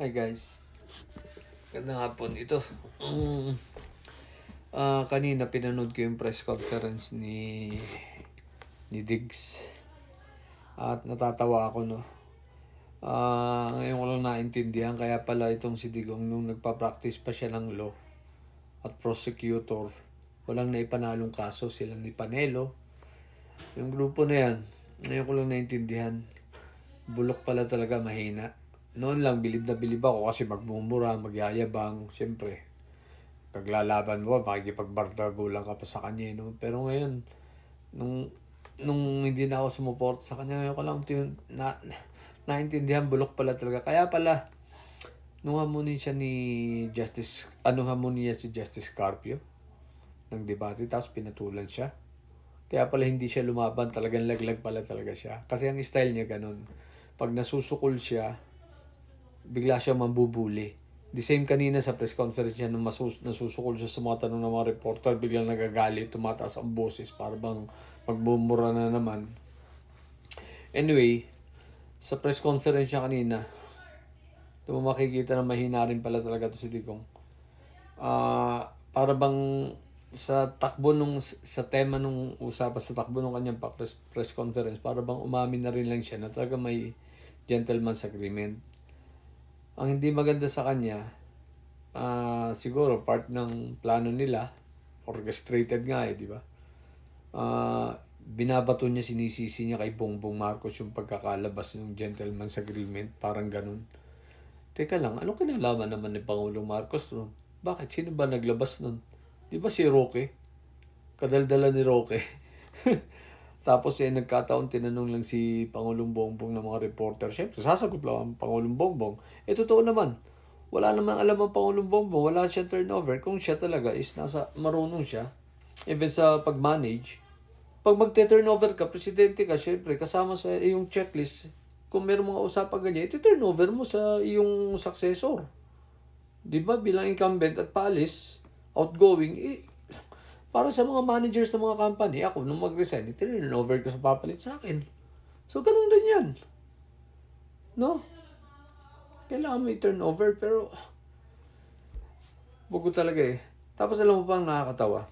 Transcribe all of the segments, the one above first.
Hi guys, gandang hapon. Ito, kanina pinanood ko yung press conference ni Diggs at natatawa ako, no. Ngayon ko lang naintindihan kaya pala itong si Digong nung nagpa-practice pa siya ng law at prosecutor, walang naipanalong kaso, silang ni Panelo. Yung grupo na yan, ngayon ko lang naintindihan. Bulok pala talaga, mahina. Noon lang, bilib na bilib ako kasi magmumura, magyayabang. Siyempre, paglalaban mo, makikipagbardago lang ka pa sa kanya. No? Pero ngayon, nung hindi na ako sumuport sa kanya, ngayon ko lang naintindihan, bulok pala talaga. Kaya pala, nung hamunin siya ni hamunin niya si Justice Carpio ng debate, tapos pinatulan siya. Kaya pala hindi siya lumaban, talagang laglag pala talaga siya. Kasi ang style niya ganun. Pag nasusukol siya, bigla siya mambubuli. The same kanina sa press conference niya nung nasusukol siya sa mga tanong ng mga reporter, biglang nagagalit, tumataas ang boses para bang magbumura na naman. Anyway, sa press conference niya kanina, ito mo makikita na mahina rin pala talaga to si Digong. Para bang sa tema nung usapan sa takbo nung kanyang press conference, para bang umamin na rin lang siya na talaga may gentleman's agreement. Ang hindi maganda sa kanya, siguro part ng plano nila, orchestrated nga di ba? Binabato niya, sinisisi niya kay Bongbong Marcos yung pagkakalabas ng gentleman's agreement, parang ganun. Teka lang, anong kinalaman naman ni Pangulong Marcos nun? Bakit? Sino ba naglabas nun? Di ba si Roque? Kadaldala ni Roque. Tapos nagkataon, tinanong lang si Pangulong Bongbong ng mga reporter. Siyempre, sasagot lang ang Pangulong Bongbong. Totoo naman. Wala namang alam ang Pangulong Bongbong. Wala siya turnover. Kung siya talaga is marunong siya. Even sa pag-manage. Pag magte-turnover ka, presidente ka, siyempre, kasama sa iyong checklist, kung meron mga usapan ganyan, iti-turnover mo sa iyong successor. Di ba? Bilang incumbent at paalis, outgoing, para sa mga managers ng mga company, ako nung mag-resign, iti-turnover ko sa papalit sa akin. So, ganun din yan. No? Kailangan mo i-turnover, pero bugo talaga eh. Tapos alam mo pang nakakatawa.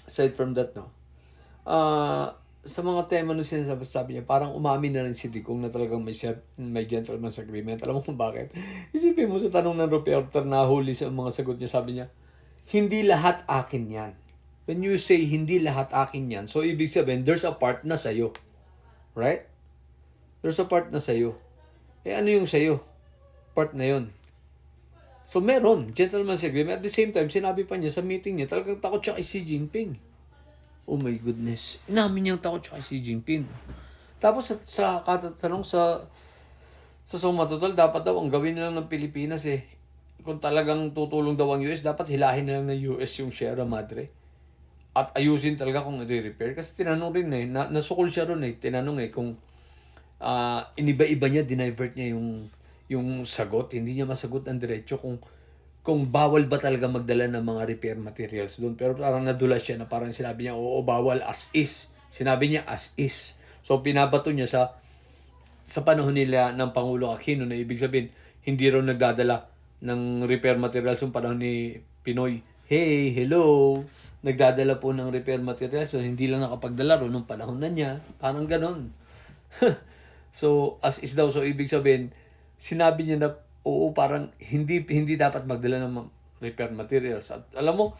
Aside from that, no? Sa mga tema nung sinasabi niya, parang umamin na rin si Digong na talagang may gentleman's agreement. Alam mo kung bakit? Isipin mo sa tanong ng reporter na huli sa mga sagot niya, sabi niya, hindi lahat akin yan. When you say hindi lahat akin yan, so ibig sabihin, there's a part na sa'yo. Right? There's a part na sa'yo. Ano yung sa'yo? Part na yon. So meron, gentleman's agreement. At the same time, sinabi pa niya sa meeting niya, talagang takot siya kay Xi Jinping. Oh my goodness. Inamin niyang takot siya kay Xi Jinping. Tapos sa katatanong sa suma total, dapat daw ang gawin na lang ng Pilipinas kung talagang tutulong daw ang US, dapat hilahin na lang ng US yung Sierra Madre. At ayusin talaga kung i-repair. Kasi tinanong rin nasukol siya ron tinanong kung iniba-iba niya, dinivert niya yung sagot. Hindi niya masagot ng diretso kung bawal ba talaga magdala ng mga repair materials doon. Pero parang nadulas siya na parang sinabi niya, oo, bawal as is. Sinabi niya as is. So, pinabato niya sa panahon nila ng Pangulong Aquino na ibig sabihin, hindi raw nagdadala ng repair materials yung panahon ni Pinoy. Hey, hello! Nagdadala po ng repair materials. So, hindi lang nakapagdala ro nung panahon na niya. Parang ganon. So, as is daw. So, ibig sabihin, sinabi niya na oo, parang hindi dapat magdala ng repair materials. At alam mo,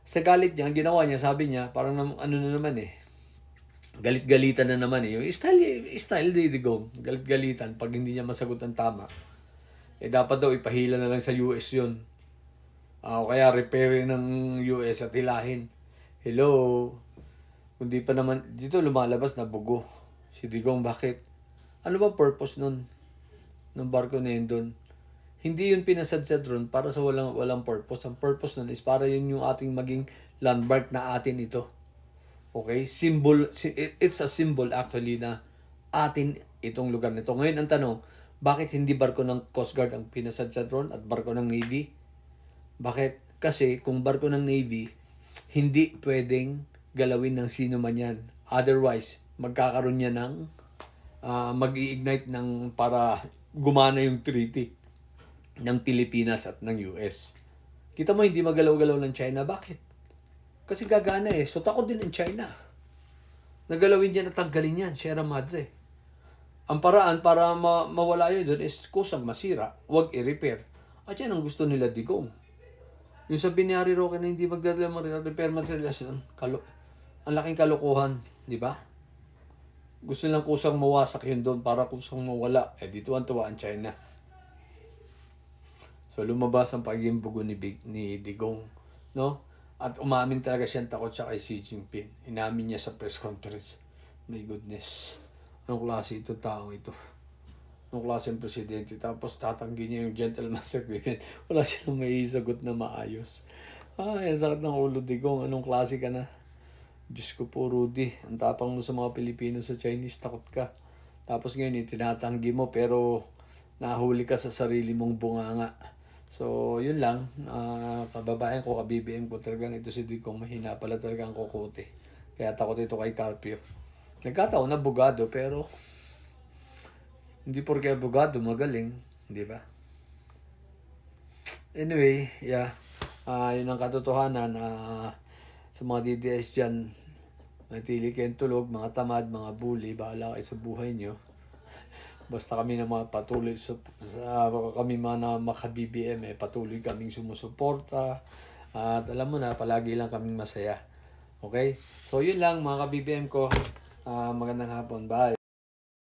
sa galit niya, ang ginawa niya, sabi niya, parang ano na naman galit-galitan na naman Yung style ni Digong, galit-galitan pag hindi niya masagot ang tama. Dapat daw ipahila na lang sa US yun. O kaya repair ng US at hilahin. Hello? Kundi pa naman, dito lumalabas na bugo. Si Digong, bakit? Ano ba purpose nun? Ng barko na yun doon? Hindi yun pinasadsad ron para sa walang purpose. Ang purpose nun is para yun yung ating maging landmark na atin ito. Okay? Symbol, it's a symbol actually na atin itong lugar nito. Ngayon ang tanong, bakit hindi barko ng Coast Guard ang pinasadsad ron at barko ng Navy? Bakit? Kasi kung barko ng Navy, hindi pwedeng galawin ng sino man yan. Otherwise, magkakaroon niya ng mag-i-ignite ng para gumana yung treaty. ng Pilipinas at ng US. Kita mo, hindi magalaw-galaw ng China. Bakit? Kasi gagana eh. So, takot din ng China. Nagalawin niya na tanggalin yan, Sierra Madre. Ang paraan para mawala yun doon is kusang masira, huwag i-repair. At yan ang gusto nila Digong. Yung sabi ni Harry Roque na hindi magdadala ng repair materials, ang laking kalokohan, di ba? Gusto nilang kusang mawasak yun doon para kusang mawala. Eh, dito ang tuwa ang China. So, lumabas ang pagiging bugo ni Digong, no? At umamin talaga siyang takot siya kay Xi Jinping. Inamin niya sa press conference. My goodness. Anong klase ito taong ito? Anong klase ang presidente? Tapos tatanggi niya yung gentleman's agreement. Wala siyang may sagot na maayos. Ay, ang sakit ng ulo, Digong. Anong klase ka na? Diyos ko po, Rudy. Ang tapang mo sa mga Pilipino sa Chinese, takot ka. Tapos ngayon, tinatanggi mo pero nahuli ka sa sarili mong bunganga. So, yun lang. Kababayan ko, ka-BBM ko, talagang ito si Digong, mahina pala talagang kukote. Kaya takot ito kay Carpio. Nagkataon na abogado, pero hindi porke abogado magaling, di ba? Anyway, yeah. Yun ang katotohanan. Sa mga DDS dyan, natili kayong tulog, mga tamad, mga bully, bahala kayo sa buhay nyo. Basta kami na mga patuloy kami mga maka-BBM, patuloy kaming sumusuporta. At alam mo na, palagi lang kaming masaya. Okay? So, yun lang mga ka-BBM ko. Magandang hapon. Bye.